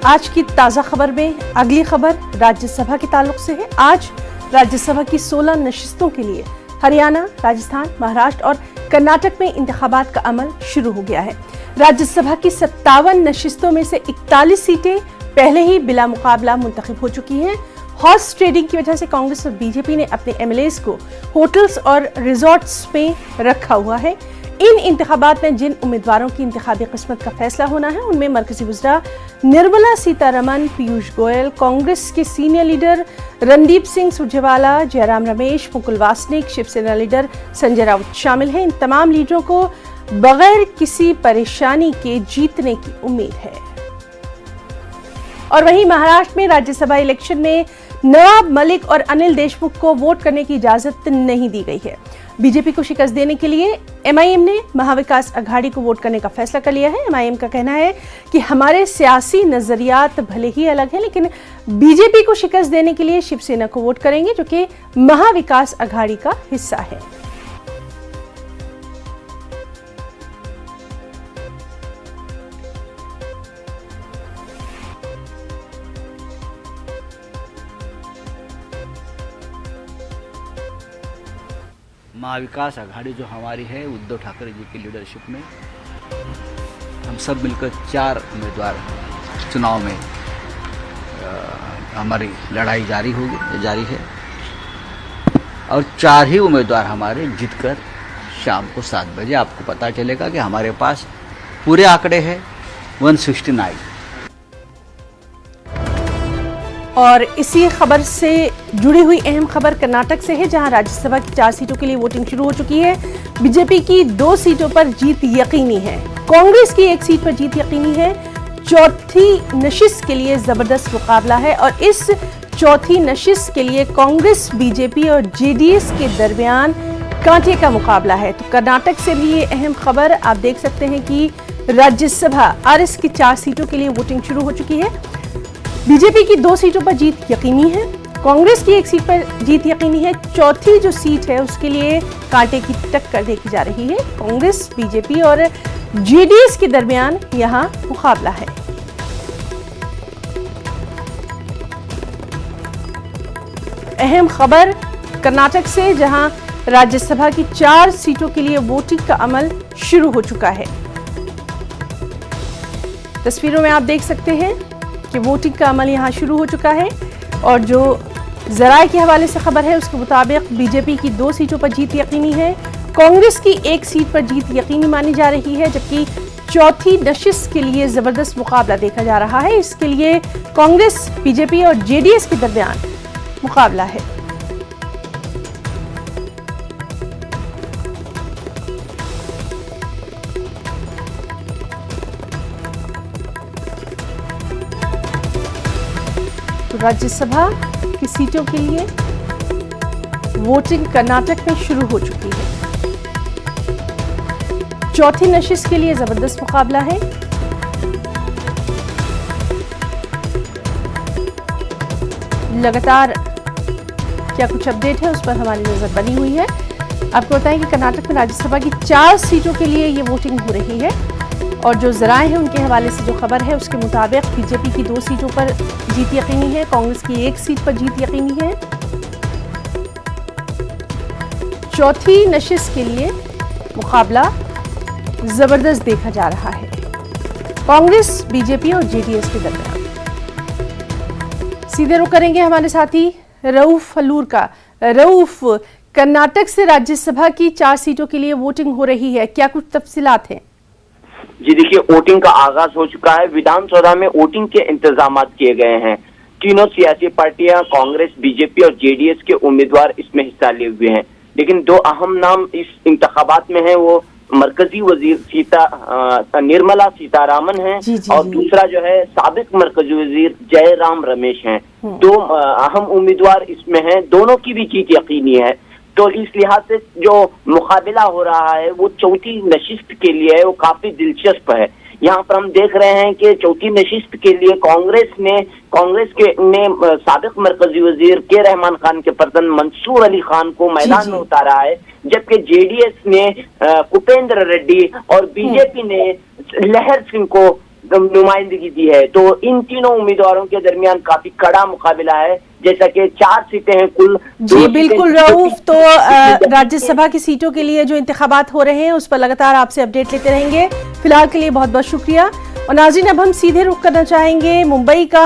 आज की ताज़ा खबर में अगली खबर राज्यसभा के ताल्लुक से है। आज राज्यसभा की 16 नशिस्तों के लिए हरियाणा, राजस्थान, महाराष्ट्र और कर्नाटक में इंतखाबात का अमल शुरू हो गया है। राज्यसभा की 57 नशिस्तों में से 41 सीटें पहले ही बिला मुकाबला मुंतखब हो चुकी हैं। हॉर्स ट्रेडिंग की वजह से कांग्रेस और बीजेपी ने अपने एमएलएज को होटल्स और रिजॉर्ट्स में रखा हुआ है। इन इंतखाबात में जिन उम्मीदवारों की इंतखाबी किस्मत का फैसला होना है उनमें मरकजी वज़ीर निर्मला सीतारमण, पीयूष गोयल, कांग्रेस के senior leader Randeep Singh Surjewala, Jairam Ramesh, Mukul Wasnik, Shivsena leader Sanjay Raut शामिल हैं। इन तमाम लीडरों को बगैर किसी परेशानी के जीतने की उम्मीद है। और वहीं महाराष्ट्र में राज्यसभा इलेक्शन में नवाब मलिक और अनिल देशमुख को वोट करने की इजाजत नहीं दी गई है। बीजेपी को शिकस्त देने के लिए एमआईएम ने महाविकास अघाड़ी को वोट करने का फैसला कर लिया है। एमआईएम का कहना है कि हमारे सियासी नजरियात भले ही अलग हैं, लेकिन बीजेपी को शिकस्त देने के लिए शिवसेना को वोट करेंगे, जो कि महाविकास अघाड़ी का हिस्सा है। महाविकास अघाड़ी जो हमारी है उद्धव ठाकरे जी की लीडरशिप में हम सब मिलकर 4 उम्मीदवार चुनाव में हमारी लड़ाई जारी है और 4 ही उम्मीदवार हमारे जीतकर शाम को 7 बजे आपको पता चलेगा कि हमारे पास पूरे आंकड़े हैं 169। और इसी खबर से जुड़ी हुई अहम खबर कर्नाटक से है, जहां राज्यसभा की 4 सीटों के लिए वोटिंग शुरू हो चुकी है। बीजेपी की 2 सीटों पर जीत यकीनी है। कांग्रेस की 1 सीट पर जीत यकीनी है। चौथी नशिस्त के लिए जबरदस्त मुकाबला है और इस चौथी नशिस्त के लिए कांग्रेस, बीजेपी और जेडीएस के दरमियान कांटे का मुकाबला है। तो कर्नाटक से भी ये अहम खबर आप देख सकते हैं कि राज्यसभा आरएस की 4 सीटों के लिए वोटिंग शुरू हो चुकी है। बीजेपी की 2 सीटों पर जीत यकीनी है। कांग्रेस की 1 सीट पर जीत यकीनी है। चौथी जो सीट है उसके लिए कांटे की टक्कर देखी जा रही है। कांग्रेस, बीजेपी और जेडीएस के दरमियान यहां मुकाबला है। अहम खबर कर्नाटक से, जहां राज्यसभा की 4 सीटों के लिए वोटिंग का अमल शुरू हो चुका है। तस्वीरों में आप देख सकते हैं कि वोटिंग का अमल यहां शुरू हो चुका है और जो जराये के हवाले से खबर है उसके मुताबिक बीजेपी की 2 सीटों पर जीत यकीनी है। कांग्रेस की 1 सीट पर जीत यकीनी मानी जा रही है, जबकि चौथी नशिस्त के लिए जबरदस्त मुकाबला देखा जा रहा है। इसके लिए कांग्रेस, बीजेपी और जेडीएस के दरमियान मुकाबला है। राज्यसभा की सीटों के लिए वोटिंग कर्नाटक में शुरू हो चुकी है। चौथी नशिस्त के लिए जबरदस्त मुकाबला है। लगातार क्या कुछ अपडेट है उस पर हमारी नजर बनी हुई है। आपको बताएं कि कर्नाटक में राज्यसभा की 4 सीटों के लिए ये वोटिंग हो रही है और जो जराए हैं उनके हवाले से जो खबर है उसके मुताबिक बीजेपी की 2 सीटों पर जीत यकीनी है। कांग्रेस की 1 सीट पर जीत यकीनी है। चौथी नशिस्त के लिए मुकाबला जबरदस्त देखा जा रहा है कांग्रेस, बीजेपी और जेडीएस के दरमियान। सीधे रुख करेंगे हमारे साथी रऊफ फलूर का। रऊफ, कर्नाटक से राज्यसभा की 4 सीटों के लिए वोटिंग हो रही है, क्या कुछ तफसीलात हैं? जी देखिए, वोटिंग का आगाज हो चुका है। विधानसभा में वोटिंग के इंतजाम किए गए हैं। तीनों सियासी पार्टियां कांग्रेस, बीजेपी और जेडीएस के उम्मीदवार इसमें हिस्सा लिए हुए हैं, लेकिन 2 अहम नाम इस इंतखाबात में हैं। वो मरकजी वजीर निर्मला सीतारमण हैं और दूसरा जो है साबिक मरकजी वजीर जयराम रमेश हैं। 2 अहम उम्मीदवार इसमें हैं। दोनों की भी जीत यकीनी है। तो इस लिहाज से जो मुकाबला हो रहा है वो चौथी नशिस्त के लिए है, वो काफी दिलचस्प है। यहाँ पर हम देख रहे हैं कि चौथी नशिस्त के लिए कांग्रेस ने साबिक मरकजी वजीर के रहमान खान के पर्सन मंसूर अली खान को मैदान में उतारा है, जबकि जेडीएस ने कुपेंद्र रेड्डी और बीजेपी ने लहर सिंह को नुमाइंदगी दी है। तो इन तीनों उम्मीदवारों के दरमियान काफी कड़ा मुकाबला है, जैसा कि 4 सीटें हैं कुल। जी बिल्कुल रऊफ, तो राज्यसभा की सीटों के लिए जो इंतखाबात हो रहे हैं उस पर लगातार आपसे अपडेट लेते रहेंगे। फिलहाल के लिए बहुत बहुत शुक्रिया। और नाज़रीन, अब हम सीधे रुख करना चाहेंगे मुंबई का।